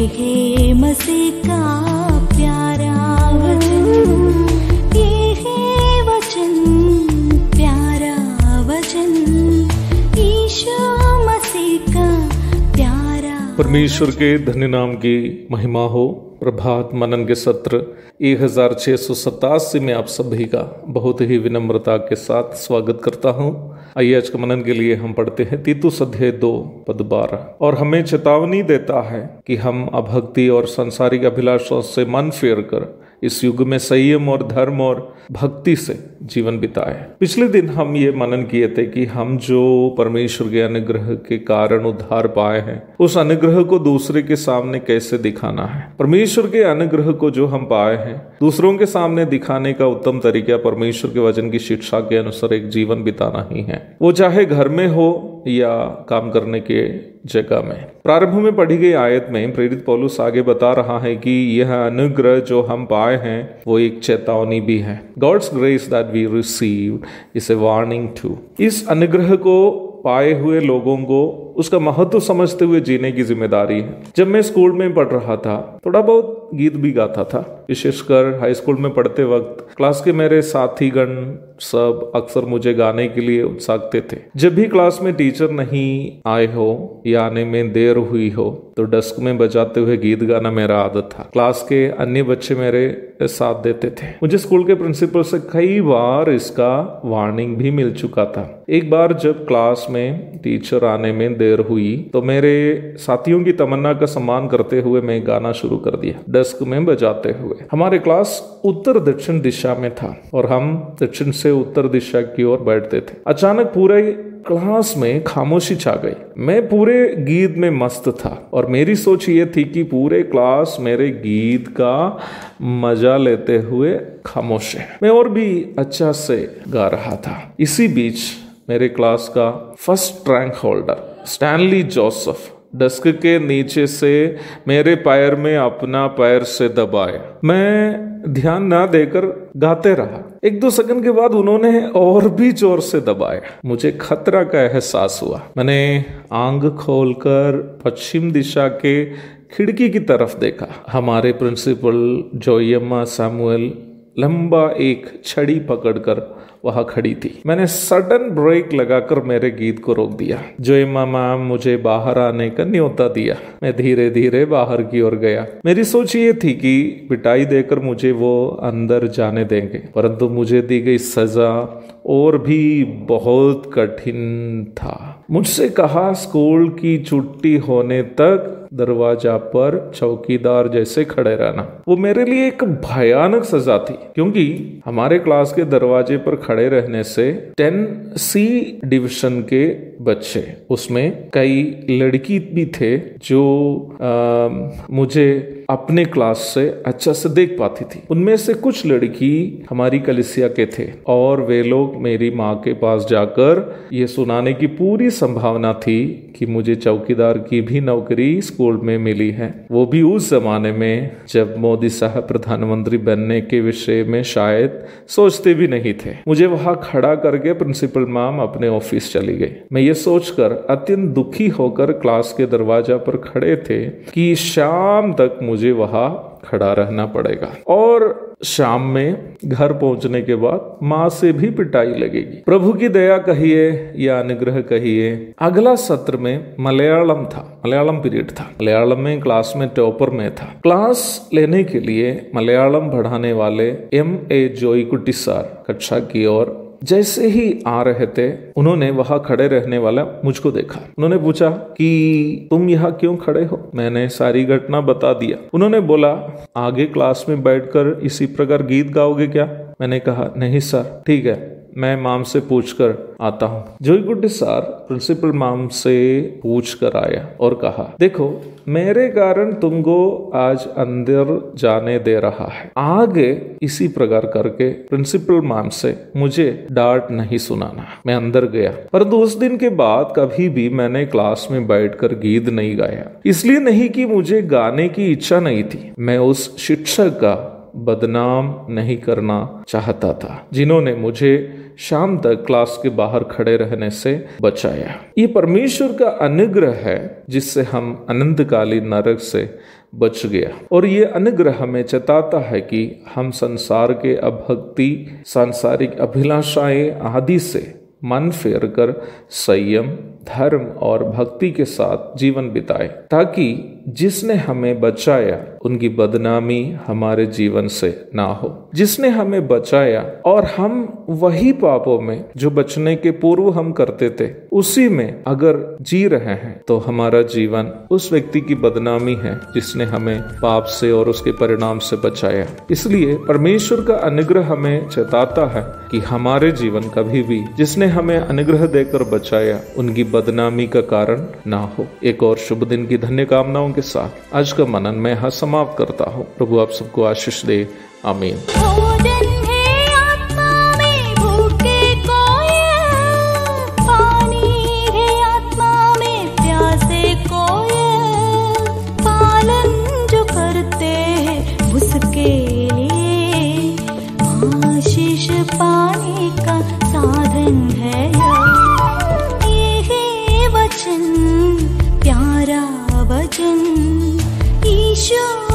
है मसीह का प्यारा वचन, ये है वचन, प्यारा वचन, यीशु मसीह का प्यारा। परमेश्वर के धन्य नाम की महिमा हो। प्रभात मनन के सत्र 1687 में आप सभी का बहुत ही विनम्रता के साथ स्वागत करता हूं। आइए आज के मनन के लिए हम पढ़ते हैं तीतुस अध्याय 2 पद 12, और हमें चेतावनी देता है कि हम अभक्ति और सांसारिक अभिलाषों से मन फेर कर इस युग में संयम और धर्म और भक्ति से जीवन बिताए। पिछले दिन हम ये मनन किए थे कि हम जो परमेश्वर के अनुग्रह के कारण उद्धार पाए हैं, उस अनुग्रह को दूसरे के सामने कैसे दिखाना है। परमेश्वर के अनुग्रह को जो हम पाए हैं दूसरों के सामने दिखाने का उत्तम तरीका परमेश्वर के वचन की शिक्षा के अनुसार एक जीवन बिताना ही है, वो चाहे घर में हो या काम करने के जगह में। प्रारंभ में पढ़ी गई आयत में प्रेरित पौलुस आगे बता रहा है कि यह अनुग्रह जो हम पाए हैं वो एक चेतावनी भी है। God's grace that we received is a warning too. इस अनुग्रह को पाए हुए लोगों को उसका महत्व समझते हुए जीने की जिम्मेदारी है। जब मैं स्कूल में पढ़ रहा था, थोड़ा बहुत गीत भी गाता था। विशेषकर हाई स्कूल में पढ़ते वक्त क्लास के मेरे साथीगण सब अक्सर मुझे गाने के लिए उत्साहते थे। जब भी क्लास में टीचर नहीं आए हो या आने में देर हुई हो तो डेस्क में बजाते हुए गीत गाना मेरा आदत था। क्लास के अन्य बच्चे मेरे साथ देते थे। मुझे स्कूल के प्रिंसिपल से कई बार इसका वार्निंग भी मिल चुका था। एक बार जब क्लास में टीचर आने में देर हुई तो मेरे साथियों की तमन्ना का सम्मान करते हुए मैं गाना शुरू कर दिया, डेस्क में बजाते हुए। हमारे क्लास उत्तर दक्षिण दिशा में था और हम दक्षिण से उत्तर दिशा की ओर बैठते थे। अचानक पूरे क्लास में खामोशी छा गई। मैं पूरे गीत में मस्त था और मेरी सोच ये थी कि पूरे क्लास मेरे गीत का मजा लेते हुए खामोश है। मैं और भी अच्छा से गा रहा था। इसी बीच मेरे क्लास का first rank holder Stanley Joseph desk के नीचे से मेरे पैर में अपना पैर से दबाए। मैं ध्यान ना देकर गाते रहा। 1-2 सेकंड के बाद उन्होंने और भी जोर से दबाया। मुझे खतरा का एहसास हुआ। मैंने आंख खोलकर पश्चिम दिशा के खिड़की की तरफ देखा। हमारे प्रिंसिपल जोयम्मा सैमुअल लंबा एक छड़ी पकड़कर वहां खड़ी थी। मैंने सडन ब्रेक लगाकर मेरे गीत को रोक दिया। जोयम्मा मैम मुझे बाहर आने का न्योता दिया। मैं धीरे धीरे बाहर की ओर गया। मेरी सोच ये थी कि पिटाई देकर मुझे वो अंदर जाने देंगे, परंतु मुझे दी गई सजा और भी बहुत कठिन था। मुझसे कहा स्कूल की छुट्टी होने तक दरवाजा पर चौकीदार जैसे खड़े रहना। वो मेरे लिए एक भयानक सजा थी, क्योंकि हमारे क्लास के दरवाजे पर खड़े रहने से 10C डिवीजन के बच्चे, उसमें कई लड़की भी थे जो मुझे अपने क्लास से अच्छा से देख पाती थी। उनमें से कुछ लड़की हमारी कलिसिया के थे और वे लोग मेरी माँ के पास जाकर ये सुनाने की पूरी संभावना थी कि मुझे चौकीदार की भी नौकरी स्कूल में मिली है, वो भी उस जमाने में जब मोदी साहब प्रधानमंत्री बनने के विषय में शायद सोचते भी नहीं थे। मुझे वहां खड़ा करके प्रिंसिपल मैम अपने ऑफिस चली गई। मैं ये सोचकर अत्यंत दुखी होकर क्लास के दरवाजा पर खड़े थे कि शाम तक मुझे वहां खड़ा रहना पड़ेगा और शाम में घर पहुंचने के बाद माँ से भी पिटाई लगेगी। प्रभु की दया कहिए या अनुग्रह कहिए। अगला सत्र में मलयालम था, मलयालम पीरियड था। मलयालम में क्लास में टॉपर में था। क्लास लेने के लिए मलयालम पढ़ाने वाले M.A. जोईकुटी सर कक्षा की ओर जैसे ही आ रहे थे, उन्होंने वहां खड़े रहने वाला मुझको देखा। उन्होंने पूछा कि तुम यहाँ क्यों खड़े हो। मैंने सारी घटना बता दिया। उन्होंने बोला, आगे क्लास में बैठकर इसी प्रकार गीत गाओगे क्या। मैंने कहा, नहीं सर, ठीक है, मैं माम से पूछकर आता हूँ। जोईकुटी सर प्रिंसिपल माम से पूछ कर आया और कहा, देखो मेरे कारण तुमको आज अंदर जाने दे रहा है, आगे इसी प्रकार करके प्रिंसिपल मैम से मुझे डांट नहीं सुनाना। मैं अंदर गया, परंतु उस दिन के बाद कभी भी मैंने क्लास में बैठकर गीत नहीं गाया। इसलिए नहीं कि मुझे गाने की इच्छा नहीं थी, मैं उस शिक्षक का बदनाम नहीं करना चाहता था जिन्होंने मुझे शाम तक क्लास के बाहर खड़े रहने से बचाया। ये परमेश्वर का अनुग्रह है जिससे हम अनंतकालीन नरक से बच गया। और ये अनुग्रह हमें चेताता है कि हम संसार के अभक्ति, सांसारिक अभिलाषाएं आदि से मन फेर कर संयम, धर्म और भक्ति के साथ जीवन बिताए, ताकि जिसने हमें बचाया उनकी बदनामी हमारे जीवन से ना हो। जिसने हमें बचाया और हम वही पापों में जो बचने के पूर्व हम करते थे उसी में अगर जी रहे हैं तो हमारा जीवन उस व्यक्ति की बदनामी है जिसने हमें पाप से और उसके परिणाम से बचाया। इसलिए परमेश्वर का अनुग्रह हमें चेताता है कि हमारे जीवन कभी भी जिसने हमें अनुग्रह देकर बचाया उनकी बदनामी का कारण ना हो। एक और शुभ दिन की धन्य कामनाओं के साथ आज का मनन मैं यहाँ समाप्त करता हूँ। प्रभु आप सबको आशीष दे। आमीन। पाने का साधन है ये वचन, प्यारा वचन ईशो।